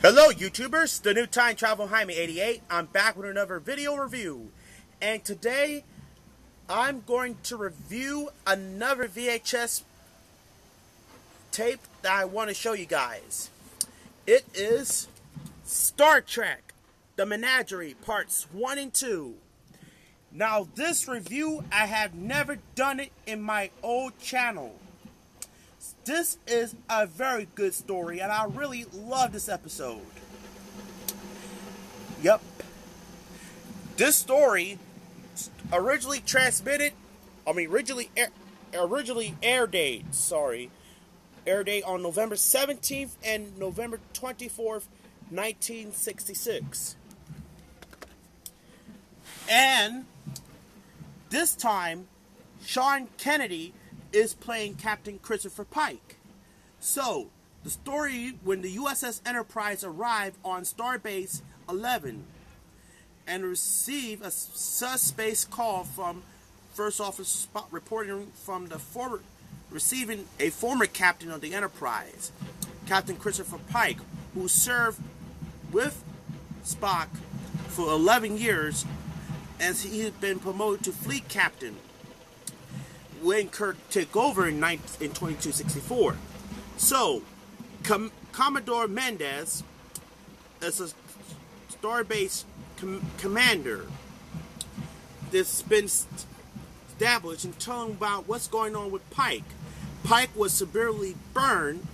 Hello YouTubers, the new Time Travel Jaime 88. I'm back with another video review. And today I'm going to review another VHS tape that I want to show you guys. It is Star Trek, the Menagerie Parts 1 and 2. Now this review, I have never done it in my old channel. This is a very good story, and I really love this episode. Yep. This story originally air date on November 17th and November 24th, 1966. And this time, Sean Kennedy is playing Captain Christopher Pike. So, the story when the USS Enterprise arrived on Starbase 11 and received a suspicious call from First Officer Spock reporting from receiving a former captain of the Enterprise, Captain Christopher Pike, who served with Spock for 11 years as he had been promoted to fleet captain when Kirk took over in 2264. So, Commodore Mendez is a Starbase commander that's been established and telling about what's going on with Pike. Pike was severely burned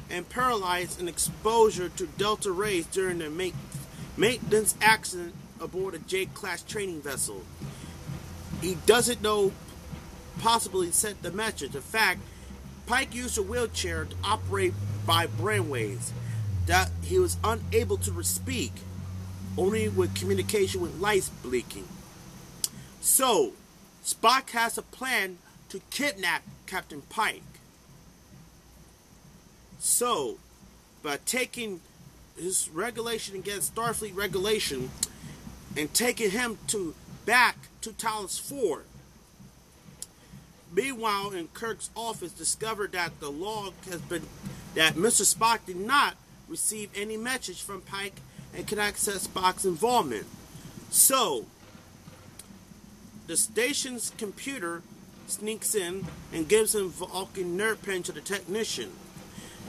and paralyzed in exposure to Delta rays during the maintenance accident aboard a J-class training vessel. He doesn't know possibly sent the message. In fact, Pike used a wheelchair to operate by brainwaves, that he was unable to speak, only with communication with lights blinking. So, Spock has a plan to kidnap Captain Pike. So, by taking his regulation against Starfleet regulation and taking him back to Talos 4. Meanwhile, in Kirk's office, discovered that the log has been that Mr. Spock did not receive any message from Pike and can access Spock's involvement. So, the station's computer sneaks in and gives him Vulcan nerve pen to the technician,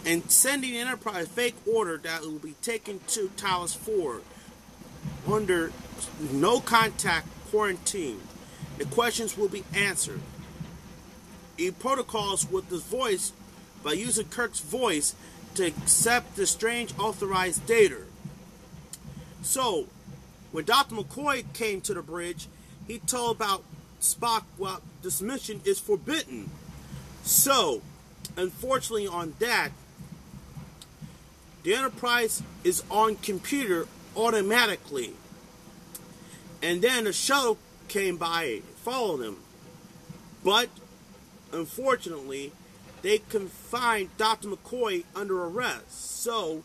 and sending the Enterprise a fake order that will be taken to Talos 4 under no contact quarantine. The questions will be answered. He protocols with his voice by using Kirk's voice to accept the strange authorized data. So, when Dr. McCoy came to the bridge, he told about Spock, well, this mission is forbidden. So, unfortunately on that, the Enterprise is on computer automatically. And then a shuttle came by, followed him. But unfortunately, they confined Dr. McCoy under arrest. So,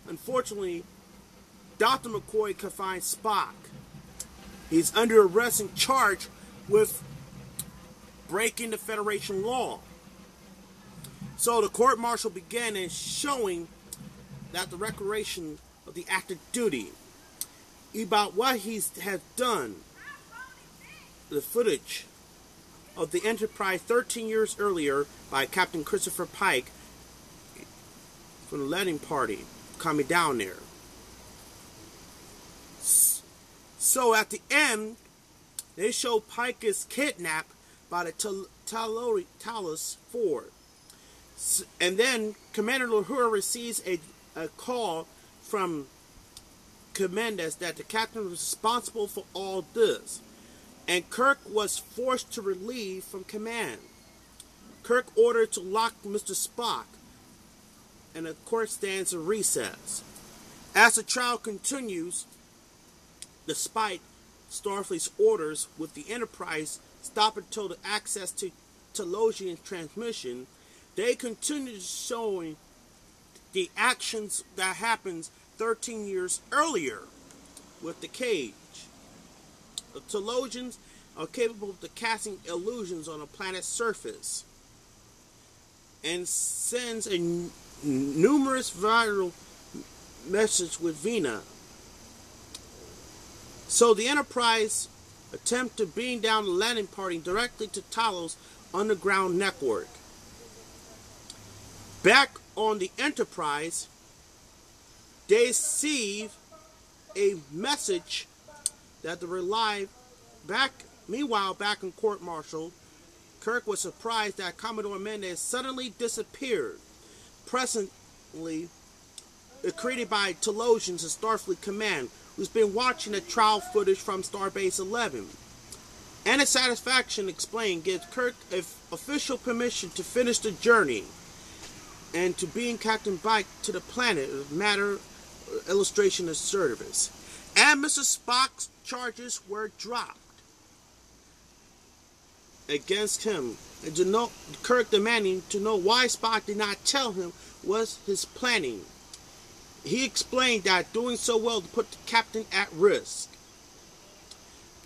unfortunately, Dr. McCoy confined Spock. He's under arrest and charged with breaking the Federation law. So the court-martial began in showing that the declaration of the active duty about what he has done. The footage of the Enterprise 13 years earlier by Captain Christopher Pike from the letting party coming down there. So at the end, they show Pike is kidnapped by the Talos 4. And then Commander Lahore receives a call from Mendez that the captain was responsible for all this, and Kirk was forced to relieve from command. Kirk ordered to lock Mr. Spock, and the court stands in recess. As the trial continues, despite Starfleet's orders with the Enterprise stopping total access to Talosian transmission, they continue showing the actions that happens 13 years earlier with the cage. The Talosians are capable of casting illusions on a planet's surface and sends a numerous viral message with Vina. So the Enterprise attempt to beam down the landing party directly to Talos' underground network. Back on the Enterprise, they receive a message that they were live back. Meanwhile, back in Court Martial, Kirk was surprised that Commodore Mendez suddenly disappeared. Presently, created by Talosians of Starfleet Command, who's been watching the trial footage from Starbase 11. And its satisfaction explained gives Kirk official permission to finish the journey and to being Captain Pike to the planet, a matter illustration of service. And Mr. Spock's charges were dropped against him, and to know, Kirk demanding to know why Spock did not tell him was his planning. He explained that doing so well to put the captain at risk.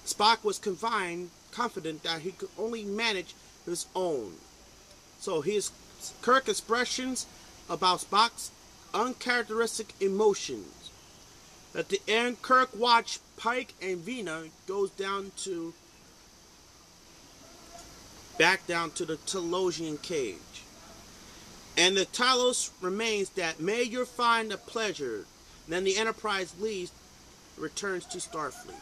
Spock was confident that he could only manage his own. So his Kirk expressions about Spock's uncharacteristic emotions. At the end, Kirk watched Pike and Vina goes back down to the Talosian cage. And the Talos remains that may you find a pleasure. Then the Enterprise leaves, returns to Starfleet.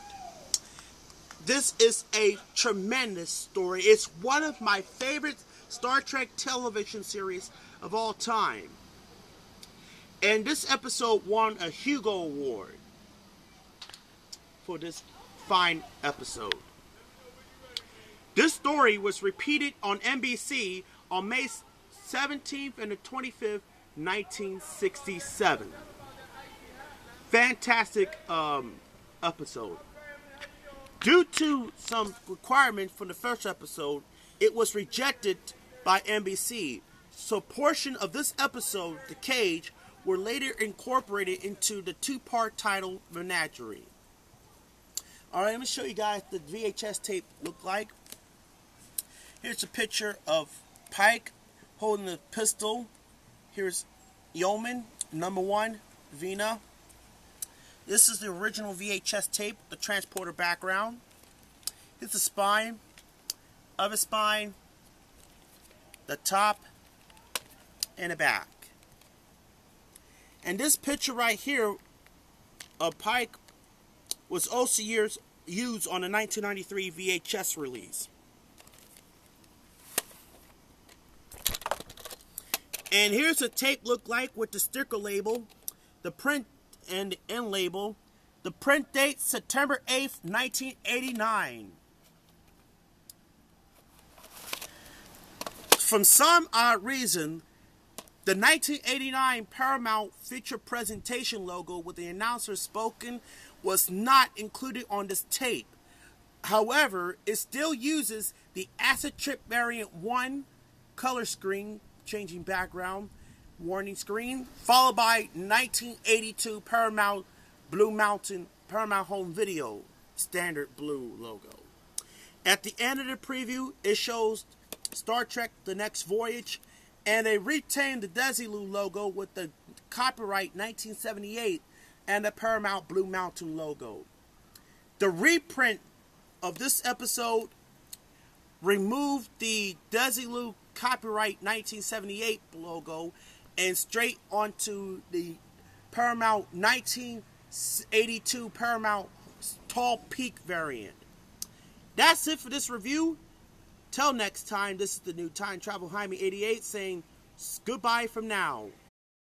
This is a tremendous story. It's one of my favorite Star Trek television series of all time. And this episode won a Hugo Award for this fine episode. This story was repeated on NBC on May 17th and the 25th, 1967. Fantastic episode. Due to some requirements from the first episode, it was rejected by NBC. So portion of this episode, The Cage, were later incorporated into the two-part title Menagerie. Alright, let me show you guys the VHS tape looked like. Here's a picture of Pike holding the pistol. Here's Yeoman, number 1, Vina. This is the original VHS tape, the transporter background. Here's the spine, other spine, the top, and the back. And this picture right here of Pike was also used on the 1993 VHS release. And here's the tape look like with the sticker label, the print and the end label. The print date, September 8th, 1989. For some odd reason, the 1989 Paramount feature presentation logo with the announcer spoken was not included on this tape. However, it still uses the Acid Trip Variant 1 color screen, changing background, warning screen, followed by 1982 Paramount Blue Mountain Paramount Home Video standard blue logo. At the end of the preview, it shows Star Trek The Next Voyage, and they retained the Desilu logo with the copyright 1978 and the Paramount Blue Mountain logo. The reprint of this episode removed the Desilu copyright 1978 logo and straight onto the Paramount 1982 Paramount Tall Peak variant. That's it for this review. Till next time, this is the new Time Travel Jaime 88 saying goodbye from now.